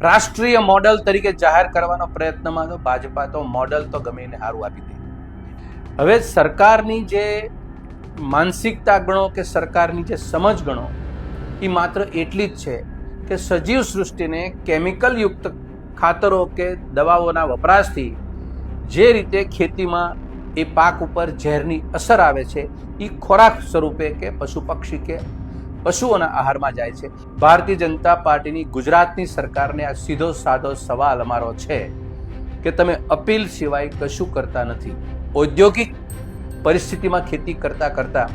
રાષ્ટ્રીય મોડલ તરીકે જાહેર કરવાનો પ્રયત્નમાં તો ભાજપા તો મોડલ તો ગમે એને સારું આપી દે. હવે સરકારની જે માનસિકતા ગણો કે સરકારની જે સમજ ગણો એ માત્ર એટલી જ છે કે સજીવ સૃષ્ટિને કેમિકલ યુક્ત ખાતરો કે દવાઓના વપરાશથી જે રીતે ખેતીમાં એ પાક ઉપર ઝેરની અસર આવે છે એ ખોરાક સ્વરૂપે કે પશુ પક્ષી કે પશુઓના આહારમાં જાય છે. ભારતીય જનતા પાર્ટીની ગુજરાતની સરકારને આ સીધો સાદો સવાલ અમારો છે કે તમે અપીલ સિવાય કશું કરતા નથી. ઔદ્યોગિક પરિસ્થિતિમાં ખેતી કરતા કરતા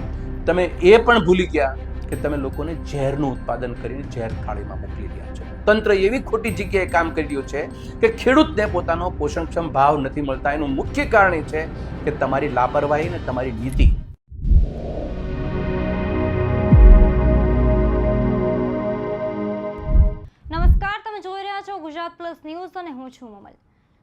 તમે એ પણ ભૂલી ગયા કે તમે લોકોને ઝેરનું ઉત્પાદન કરીને ઝેર થાળીમાં મોકલી રહ્યા છો. તંત્ર એવી ખોટી જગ્યાએ કામ કરી રહ્યું છે કે ખેડૂતને પોતાનો પોષણક્ષમ ભાવ નથી મળતા. એનું મુખ્ય કારણ એ છે કે તમારી લાપરવાહી અને તમારી નીતિ. નમસ્કાર, તમે જોઈ રહ્યા છો ગુજરાત પ્લસ ન્યૂઝ અને હું છું મમલ.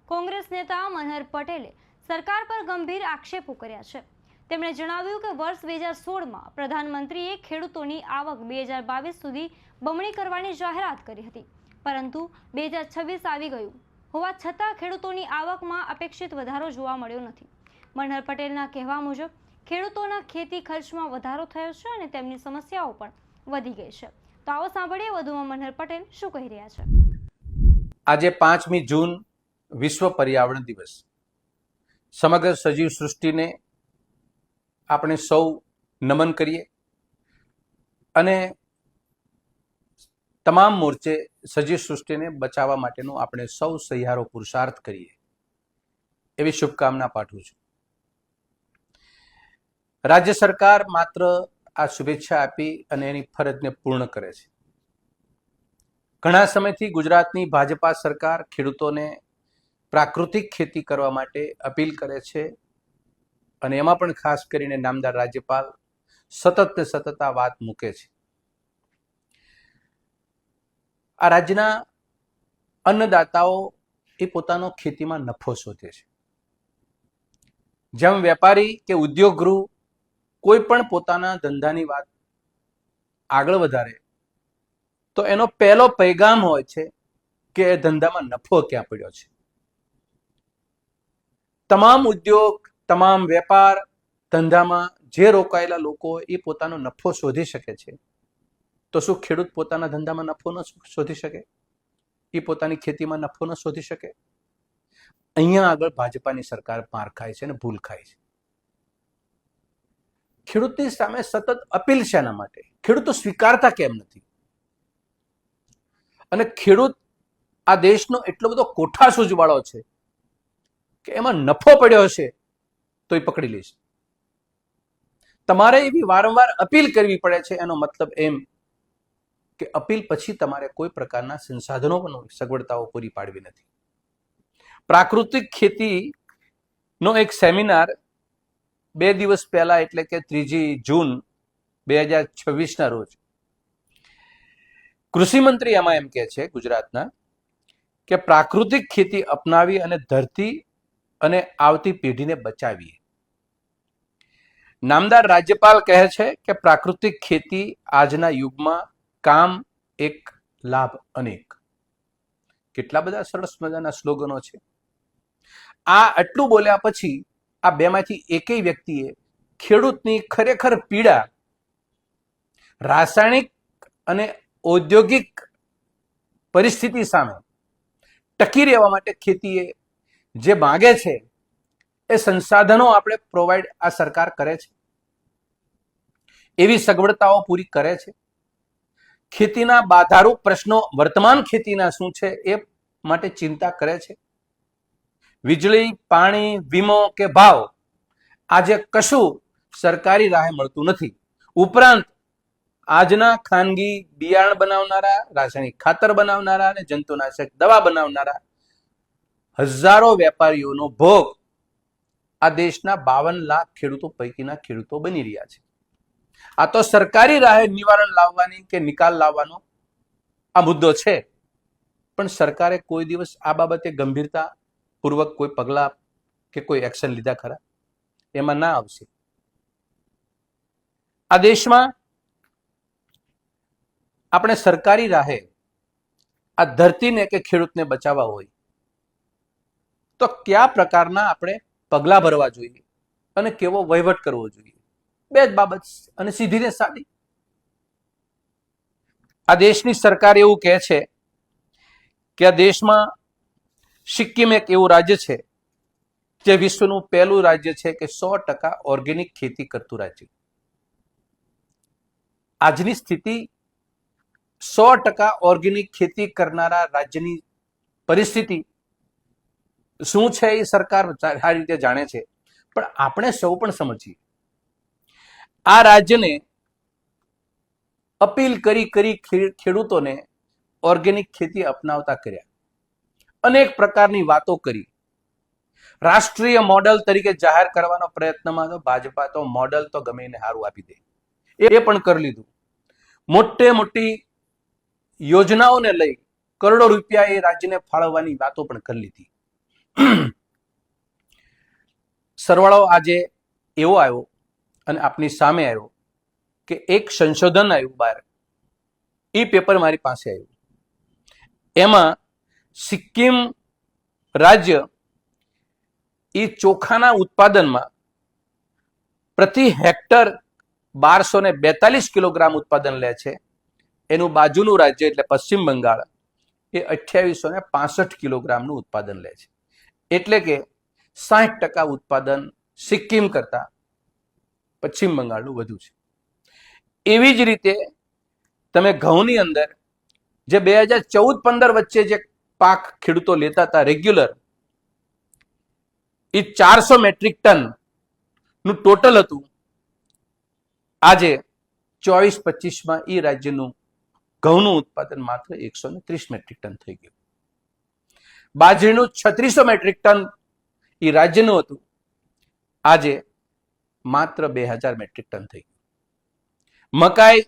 કોંગ્રેસ નેતા મનહર પટેલે સરકાર પર ગંભીર આક્ષેપો કર્યા છે. તેમણે જણાવ્યું કે વર્ષ 2016માં પ્રધાનમંત્રીએ ખેડૂતોની આવક 2022 સુધી બમણી કરવાની જાહેરાત કરી હતી, પરંતુ 2026 આવી ગયું હોવા છતાં ખેડૂતોની આવકમાં અપેક્ષિત વધારો જોવા મળ્યો નથી. મનહર પટેલના કહેવા મુજબ ખેડૂતોના ખેતી ખર્ચમાં વધારો થયો છે અને તેમની સમસ્યાઓ પણ વધી ગઈ છે. તો આવો સાંભળીએ વધુમાં મનહર પટેલ શું કહી રહ્યા છે. આજે 5મી જૂન વિશ્વ પર્યાવરણ દિવસ. સમગ્ર સજીવ સૃષ્ટિને આપણે સૌ નમન કરીએ અને તમામ મોરચે સજીવ સૃષ્ટિને બચાવવા માટેનો આપણે સૌ સહિયારો પુરુષાર્થ કરીએ એવી શુભકામના પાઠવું છું. રાજ્ય સરકાર માત્ર આ શુભેચ્છા આપી અને એની ફરજને પૂર્ણ કરે છે. ઘણા સમયથી ગુજરાતની ભાજપા સરકાર ખેડૂતોને પ્રાકૃતિક ખેતી કરવા માટે અપીલ કરે છે અને એમાં પણ ખાસ કરીને નામદાર રાજ્યપાલ સતત ને સતત આ વાત મૂકે છે. આ રાજ્યના અન્નદાતાઓ એ પોતાનો ખેતીમાં નફો શોધે છે. જેમ વેપારી કે ઉદ્યોગ ગૃહ કોઈ પણ પોતાના ધંધાની વાત આગળ વધારે તો એનો પહેલો પૈગામ હોય છે કે એ ધંધામાં નફો ક્યાં પડ્યો છે. તમામ ઉદ્યોગ, તમામ વેપાર ધંધામાં જે રોકાયેલા લોકો એ પોતાનો નફો શોધી શકે છે, તો શું ખેડૂત પોતાના ધંધામાં નફો ન શોધી શકે? એ પોતાની ખેતીમાં નફો ન શોધી શકે? અહીંયા આગળ ભાજપાની સરકાર માર ખાય છે અને ભૂલ ખાય છે. ખેડૂતની સામે સતત અપીલ શેના માટે? ખેડૂતો સ્વીકારતા કેમ નથી? અને ખેડૂત આ દેશનો એટલો બધો કોઠાસૂઝવાળો છે કે એમાં નફો પડ્યો હશે તો એ પકડી લઈશ. તમારે એવી વારંવાર અપીલ કરવી પડે છે. એનો મતલબ એમ કે અપીલ પછી તમારે કોઈ પ્રકારના સંસાધનો પણ સગવડતાઓ પૂરી પાડવી નથી. પ્રાકૃતિક ખેતીનો એક સેમિનાર 2 દિવસ પહેલા એટલે કે 3 જૂન 2026ના રોજ કૃષિ મંત્રી એમાં એમ કહે છે ગુજરાતના કે પ્રાકૃતિક ખેતી અપનાવી અને ધરતી અને આવતી પેઢીને બચાવીએ. નામદાર રાજ્યપાલ કહે છે કે પ્રાકૃતિક ખેતી આજના યુગમાં કામ એક લાભ અનેક. કેટલા બધા સરસ મજાના સ્લોગનો છે. આ આટલું બોલ્યા પછી આ બેમાંથી એકેય વ્યક્તિએ ખેડૂતની ખરેખર પીડા, રાસાયણિક અને ઔદ્યોગિક પરિસ્થિતિ સામે ટકી રહેવા માટે ખેતીએ જે માંગે છે એ સંસાધનો આપણે પ્રોવાઈડ આ સરકાર કરે છે, એવી સગવડતાઓ પૂરી કરે છે. ખેતીના બાધારૂપ પ્રશ્નો વર્તમાન ખેતીના શું છે એ માટે ચિંતા કરે છે. વીજળી, પાણી, વીમો કે ભાવ આજે કશું સરકારી રાહે મળતું નથી. ઉપરાંત આજના ખાનગી બિયારણ બનાવનારા, રાસાયણિક ખાતર બનાવનારા અને જંતુનાશક દવા બનાવનારા હજારો વેપારીઓનો ભોગ આ દેશના 52 લાખ ખેડૂતો પૈકીના ખેડૂતો બની રહ્યા છે. આ તો સરકારી રાહે નિવારણ લાવવાની કે નિકાલ લાવવાનો આ મુદ્દો છે, પણ સરકારે કોઈ દિવસ આ બાબતે ગંભીરતા પૂર્વક કોઈ પગલા કે કોઈ એક્શન લીધા ખરા? એમાં ના આવશે. આ દેશમાં આપણે સરકારી રાહે આ ધરતીને કે ખેડૂતને બચાવવા હોય તો કયા પ્રકારના આપણે પગલા ભરવા જોઈએ અને કેવો વહીવટ કરવો જોઈએ? બે જ બાબત, અને સીધી ને સાદી. આ દેશની સરકાર એવું કહે છે કે આ દેશમાં સિક્કિમ એક એવું રાજ્ય છે જે વિશ્વનું પહેલું રાજ્ય છે કે 100% ઓર્ગેનિક ખેતી કરતું રાજ્ય. આજની સ્થિતિ 100% ઓર્ગેનિક ખેતી કરનારા રાજ્યની પરિસ્થિતિ શું છે એ સરકાર સારી રીતે જાણે છે, પણ આપણે સૌ પણ સમજીએ. આ રાજ્યને અપીલ કરી ખેડૂતોને ઓર્ગેનિક ખેતી અપનાવતા કર્યા, અનેક પ્રકારની વાતો કરી, રાષ્ટ્રીય મોડલ તરીકે જાહેર કરવાનો પ્રયત્નમાં તો ભાજપા તો મોડલ તો ગમે એને સારું આપી દે એ પણ કરી લીધું. મોટી યોજનાઓને લઈ કરોડો રૂપિયા એ રાજ્યને ફાળવવાની વાતો પણ કરી લીધી. સરવાળો આજે એવો આવ્યો અને આપની સામે આવ્યો કે એક સંશોધન આવ્યું બહાર, એ પેપર મારી પાસે આવ્યું. એમાં સિક્કિમ રાજ્ય એ ચોખાના ઉત્પાદનમાં પ્રતિ હેક્ટર 1242 કિલોગ્રામ ઉત્પાદન લે છે. એનું બાજુનું રાજ્ય એટલે પશ્ચિમ બંગાળ એ 2865 કિલોગ્રામનું ઉત્પાદન લે છે. એટલે કે 60% ઉત્પાદન સિક્કિમ કરતા પશ્ચિમ બંગાળનું વધુ છે. એવી જ રીતે તમે ઘઉંની અંદર જે 2014-15 વચ્ચે જે પાક ખેડૂતો લેતા હતા રેગ્યુલર, એ 400 મેટ્રિક ટન નું ટોટલ હતું. આજે 24-25માં એ રાજ્યનું ઘઉંનું ઉત્પાદન માત્ર 130 મેટ્રિક ટન થઈ ગયું. બાજરીનું 3600 મેટ્રિક ટન એ રાજ્યનું હતું, આજે માત્ર 2000 મેટ્રિક ટન થઈ ગયું. મકાઈ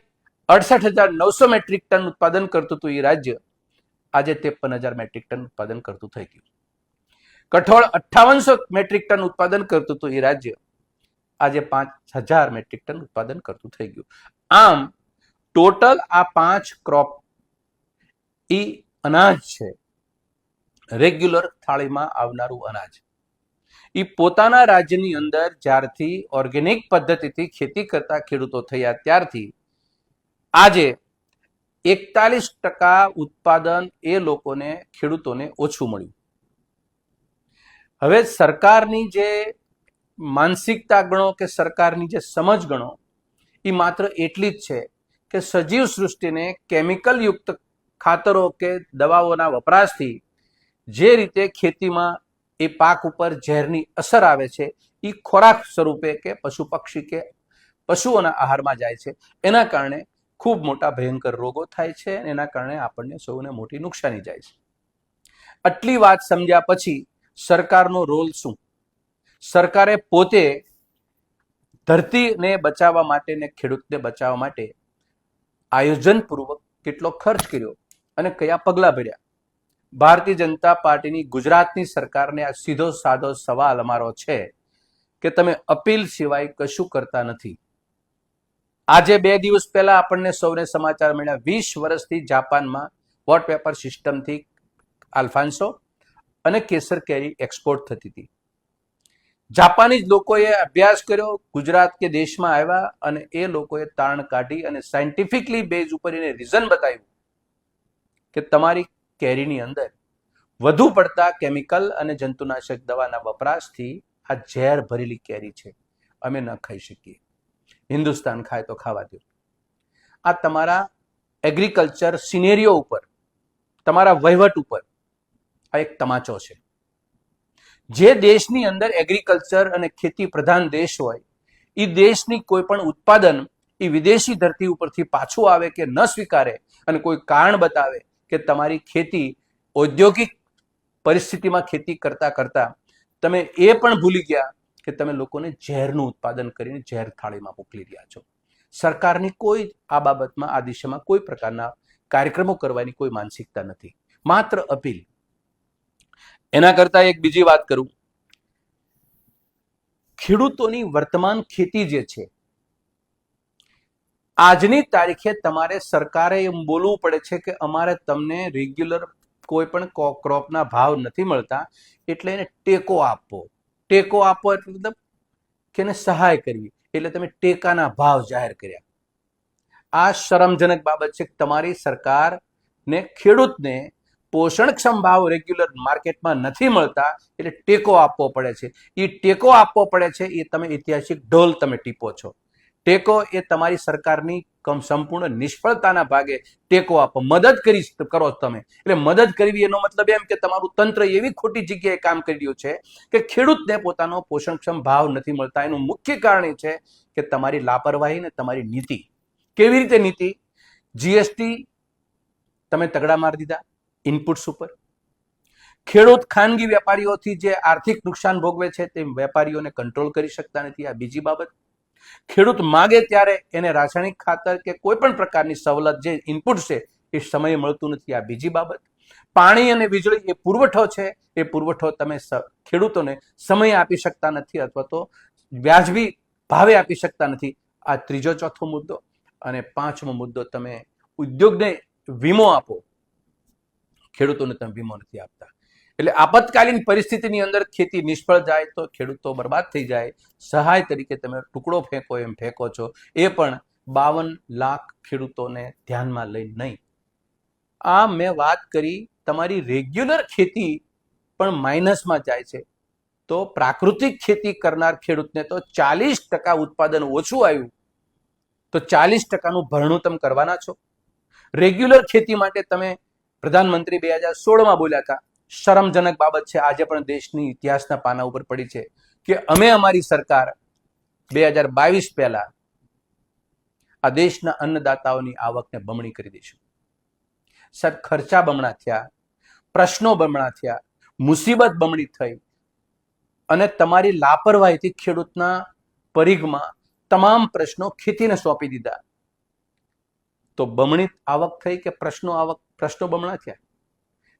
68,900 મેટ્રિક ટન ઉત્પાદન કરતું હતું એ રાજ્ય, આજે 53,000 મેટ્રિક ટન ઉત્પાદન કરતું થઈ ગયું. કઠોળ 5800 મેટ્રિક ટન ઉત્પાદન કરતું હતું એ રાજ્ય, આજે 5000 મેટ્રિક ટન ઉત્પાદન કરતું થઈ ગયું. આમ ટોટલ આ 5 ક્રોપ એ અનાજ છે, રેગ્યુલર થાળીમાં આવનારું અનાજ. એ પોતાના રાજ્યની અંદર જ્યારથી ઓર્ગેનિક પદ્ધતિથી ખેતી કરતા ખેડૂતો થયા ત્યારથી આજે 41% ઉત્પાદન એ લોકોને ખેડૂતોને ઓછું મળ્યું. હવે સરકારની જે માનસિકતા ગણો કે સરકારની જે સમજ ગણો, એ માત્ર એટલી જ છે કે સજીવ સૃષ્ટિને કેમિકલ યુક્ત ખાતરો કે દવાઓના વપરાશથી જે રીતે ખેતીમાં એ પાક ઉપર ઝેરની અસર આવે છે, એ ખોરાક સ્વરૂપે કે પશુ પક્ષી કે પશુઓના આહારમાં જાય છે. એના કારણે ખૂબ મોટા ભયંકર રોગો થાય છે, એના કારણે આપણને સૌને મોટી નુકસાની જાય છે. આટલી વાત સમજ્યા પછી સરકારનો રોલ શું? સરકારે પોતે ધરતીને બચાવવા માટે ને ખેડૂતને બચાવવા માટે આયોજનપૂર્વક કેટલો ખર્ચ કર્યો અને કયા પગલા ભર્યા? ભારતીય જનતા પાર્ટીની ગુજરાતની સરકારને આ સીધો સાદો સવાલ અમારો છે કે તમે અપીલ સિવાય કશું કરતા નથી. આજે 2 દિવસ પહેલા આપણને સૌને સમાચાર મળ્યા, 20 વર્ષથી જાપાનમાં વોટ પેપર સિસ્ટમથી આલ્ફાન્સો અને કેસર કેરી એક્સપોર્ટ થતી હતી. જાપાનીઝ લોકોએ અભ્યાસ કર્યો, ગુજરાત કે દેશમાં આવ્યા અને એ લોકોએ તારણ કાઢી અને સાયન્ટિફિકલી બેઝ ઉપર એને રીઝન બતાવ્યું કે તમારી કેરીની અંદર વધુ પડતા કેમિકલ અને જંતુનાશક દવાના વપરાશથી આ ઝેર ભરેલી કેરી છે, અમે ન ખાઈ શકીએ. હિન્દુસ્તાન ખાય તો ખાવા દો. આ તમારા એગ્રીકલ્ચર સિનેરિયો ઉપર, તમારા વહીવટ ઉપર આ એક તમાચો છે. જે દેશની અંદર એગ્રીકલ્ચર અને ખેતી પ્રધાન દેશ હોય, એ દેશની કોઈ પણ ઉત્પાદન એ વિદેશી ધરતી ઉપરથી પાછું આવે કે ન સ્વીકારે અને કોઈ કારણ બતાવે કે તમારી ખેતી ઔદ્યોગિક પરિસ્થિતિમાં ખેતી કરતા કરતા તમે એ પણ ભૂલી ગયા કે તમે લોકોને ઝેરનું ઉત્પાદન કરીને ઝેર થાળીમાં મોકલી રહ્યા છો. સરકારની કોઈ આ બાબતમાં આ દિશામાં કોઈ પ્રકારના કાર્યક્રમો કરવાની કોઈ માનસિકતા નથી, માત્ર અપીલ. એના કરતા એક બીજી વાત કરું, ખેડૂતોની વર્તમાન ખેતી જે છે આજની તારીખે તમારે સરકારે એમ બોલવું પડે છે કે અમારે તમને રેગ્યુલર કોઈ પણ ક્રોપના ભાવ નથી મળતા એટલે એને ટેકો આપવો. ટેકો આપવો એટલે મતલબ કે એને સહાય કરવી, એટલે તમે ટેકાના ભાવ જાહેર કર્યા. આ શરમજનક બાબત છે કે તમારી સરકારને ખેડૂતને પોષણક્ષમ ભાવ રેગ્યુલર માર્કેટમાં નથી મળતા એટલે ટેકો આપવો પડે છે. એ ટેકો આપવો પડે છે એ તમે ઐતિહાસિક ઢોલ તમે ટીપો છો. ટેકો એ તમારી સરકારની સંપૂર્ણ નિષ્ફળતાના ભાગે ટેકો આપો, મદદ કરો તમે. એટલે મદદ કરવી એનો મતલબ એમ કે તમારું તંત્ર એવી ખોટી જગ્યાએ કામ કરી રહ્યું છે કે ખેડૂતને પોતાનો પોષણક્ષમ ભાવ નથી મળતા. એનું મુખ્ય કારણ એ છે કે તમારી લાપરવાહી ને તમારી નીતિ. કેવી રીતે નીતિ? જીએસટી તમે તગડા મારી દીધા ઇનપુટ્સ ઉપર. ખેડૂત ખાનગી વેપારીઓથી જે આર્થિક નુકસાન ભોગવે છે તે વેપારીઓને કંટ્રોલ કરી શકતા નથી. આ બીજી બાબત. ખેડૂત માગે ત્યારે એને રાસાયણિક ખાતર કે કોઈ પણ પ્રકારની સવલત જે ઇનપુટ છે એ સમયે મળતું નથી. આ બીજી બાબત. પાણી અને વીજળી એ પુરવઠો છે, એ પુરવઠો તમે ખેડૂતોને સમય આપી શકતા નથી અથવા તો વ્યાજબી ભાવે આપી શકતા નથી. આ ત્રીજો ચોથો મુદ્દો. અને પાંચમો મુદ્દો, તમે ઉદ્યોગને વીમો આપો, ખેડૂતોને તમે વીમો નથી આપતા. એટલે આપતકાલીન પરિસ્થિતિની અંદર ખેતી નિષ્ફળ જાય તો ખેડૂતો બરબાદ થઈ જાય, સહાય તરીકે તમે ટુકડો ફેંકો એમ ફેંકો છો. એ પણ 52 લાખ ખેડૂતોને ધ્યાનમાં લઈ નહીં. આ મેં વાત કરી તમારી રેગ્યુલર ખેતી પણ માઇનસમાં જાય છે, તો પ્રાકૃતિક ખેતી કરનાર ખેડૂતને તો 40% ઉત્પાદન ઓછું આવ્યું તો 40%નું ભરણું તમે કરવાના છો. રેગ્યુલર ખેતી માટે તમે પ્રધાનમંત્રી 2016માં બોલ્યા હતા. શરમજનક બાબત છે, આજે પણ દેશની ઇતિહાસના પાના ઉપર પડી છે કે અમે અમારી સરકાર 2022 પહેલા આ દેશના અન્નદાતાઓની આવકને બમણી કરી દઈશું. સાહેબ, ખર્ચા બમણા થયા, પ્રશ્નો બમણા થયા, મુસીબત બમણી થઈ અને તમારી લાપરવાહીથી ખેડૂતના પરિઘમાં તમામ પ્રશ્નો ખેતીને સોંપી દીધા. તો બમણી આવક થઈ કે પ્રશ્નો બમણા થયા,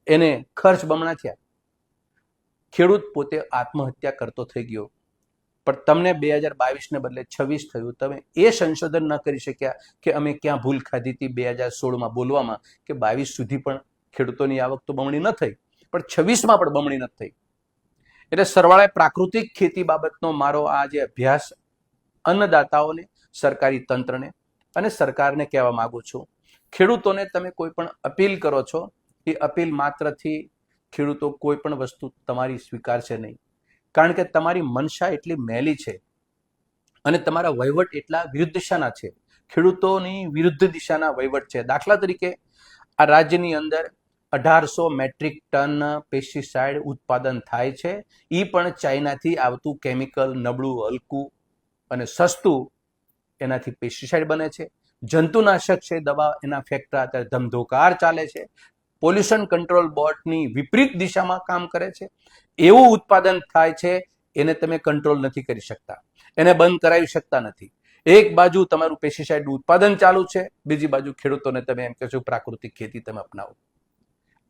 એને ખર્ચ બમણા થયા. ખેડૂત પોતે આત્મહત્યા કરતો થઈ ગયો. પણ તમને 2022 ને બદલે 26 થયું. તમે એ સંશોધન ન કરી શક્યા કે અમે ક્યાં ભૂલ ખાધી હતી 2016માં બોલવામાં કે 22 સુધી પણ ખેડૂતોની આવક તો બમણી ન થઈ, પણ 26માં પણ બમણી ન થઈ. એટલે સરવાળે પ્રાકૃતિક ખેતી બાબતનો મારો આ જે અભ્યાસ અન્નદાતાઓને, સરકારી તંત્રને અને સરકારને કહેવા માંગુ છું, ખેડૂતોને તમે કોઈ પણ અપીલ કરો છો, એ અપીલ માત્રથી ખેડૂતો કોઈ પણ વસ્તુ તમારી સ્વીકારશે નહીં. કારણ કે તમારી મનસા એટલી મેલી છે અને તમારા વહીવટ એટલા વિરુદ્ધ દિશાના છે. ખેડૂતોની વિરુદ્ધ દિશાના વહીવટ છે. દાખલા તરીકે આ રાજ્યની અંદર 1800 મેટ્રિક ટન પેસ્ટિસાઇડ ઉત્પાદન થાય છે. એ પણ ચાઇનાથી આવતું કેમિકલ, નબળું, હલકું અને સસ્તું, એનાથી પેસ્ટિસાઇડ બને છે. જંતુનાશક છે દવા, એના ફેક્ટરી અત્યારે ધમધોકાર ચાલે છે. પોલ્યુશન કંટ્રોલ બોર્ડની વિપરીત દિશામાં કામ કરે છે. એવું ઉત્પાદન થાય છે, એને તમે કંટ્રોલ નથી કરી શકતા, એને બંધ કરાવી શકતા નથી. એક બાજુ તમારું પેસ્ટિસાઇડનું ઉત્પાદન ચાલુ છે, બીજી બાજુ ખેડૂતોને તમે એમ કહેશો પ્રાકૃતિક ખેતી તમે અપનાવો.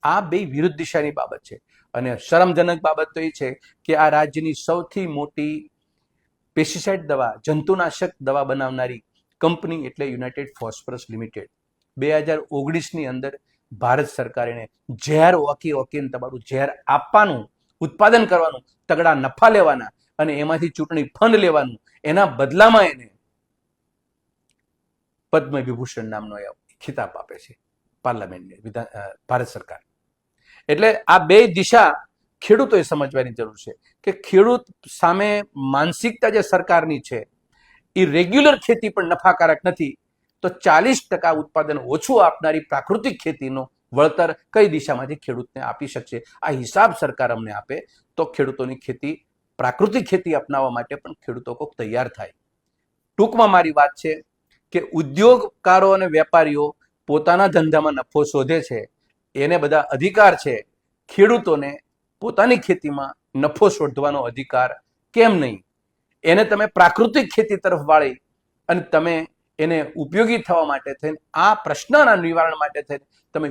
આ બે વિરુદ્ધ દિશાની બાબત છે. અને શરમજનક બાબત તો એ છે કે આ રાજ્યની સૌથી મોટી પેસ્ટિસાઇડ દવા, જંતુનાશક દવા બનાવનારી કંપની એટલે યુનાઇટેડ ફોસ્ફરસ લિમિટેડ. 2019ની અંદર ભારત સરકારે ઝેર ઓકીને તમારું ઝેર આપવાનું, ઉત્પાદન કરવાનું, તગડા નફા લેવાના અને એમાંથી ચૂંટણી ફંડ લેવાનું, એના બદલામાં એને પદ્મ વિભૂષણ નામનો ખિતાબ આપે છે પાર્લામેન્ટને, ભારત સરકાર. એટલે આ બે દિશા ખેડૂતોએ સમજવાની જરૂર છે કે ખેડૂત સામે માનસિકતા જે સરકારની છે એ રેગ્યુલર ખેતી પણ નફાકારક નથી, તો 40% ઉત્પાદન ઓછું આપનારી પ્રાકૃતિક ખેતીનો વળતર કઈ દિશામાંથી ખેડૂતને આપી શકશે? આ હિસાબ સરકાર અમને આપે તો ખેડૂતોની ખેતી, પ્રાકૃતિક ખેતી અપનાવવા માટે પણ ખેડૂતો કોક તૈયાર થાય. ટૂંકમાં મારી વાત છે કે ઉદ્યોગકારો અને વેપારીઓ પોતાના ધંધામાં નફો શોધે છે, એને બધા અધિકાર છે. ખેડૂતોને પોતાની ખેતીમાં નફો શોધવાનો અધિકાર કેમ નહીં? એને તમે પ્રાકૃતિક ખેતી તરફ વાળી અને તમે એને ઉપયોગી થવા માટે થઈને, આ પ્રશ્નના નિવારણ માટે થઈને તમે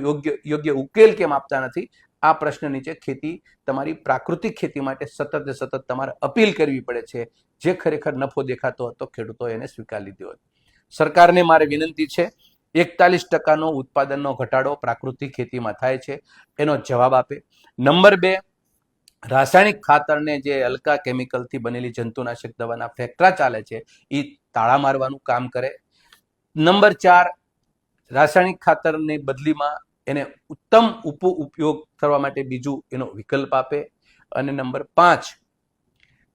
યોગ્ય ઉકેલ કેમ આપતા નથી? આ પ્રશ્ન નીચે ખેતી, તમારી પ્રાકૃતિક ખેતી માટે સતત તમારે અપીલ કરવી પડે છે. જે ખરેખર નફો દેખાતો હતો ખેડૂતો એને સ્વીકાર લીધો હતો. સરકારને મારે વિનંતી છે, 41% ઉત્પાદનનો ઘટાડો પ્રાકૃતિક ખેતીમાં થાય છે, એનો જવાબ આપે. નંબર 2, રાસાયણિક ખાતરને જે હલકા કેમિકલથી બનેલી જંતુનાશક દવાના ફેક્ટરા ચાલે છે એ તાળા મારવાનું કામ કરે. નંબર 4, રાસાયણિક ખાતરની બદલીમાં એને ઉત્તમ ઉપયોગ કરવા માટે બીજું એનો વિકલ્પ આપે. અને નંબર 5,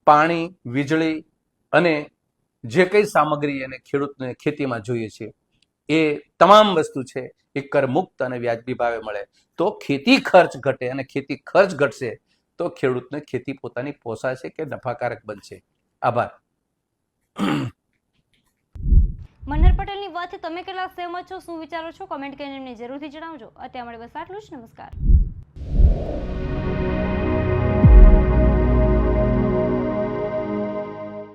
પાણી, વીજળી અને જે કઈ સામગ્રી એને ખેડૂતને ખેતીમાં જોઈએ છે એ તમામ વસ્તુ છે એ કરમુક્ત અને વ્યાજબી ભાવે મળે તો ખેતી ખર્ચ ઘટે, અને ખેતી ખર્ચ ઘટશે તો ખેડૂતને ખેતી પોતાની પોસાશે કે નફાકારક બનશે. આભાર. મનહર પટેલની વાતથી તમે કેટલા સહેમત છો, શું વિચારો છો, કોમેન્ટ કરીને એમને જરૂરથી જણાવજો. અત્યારે મળે બસ આટલું જ. નમસ્કાર.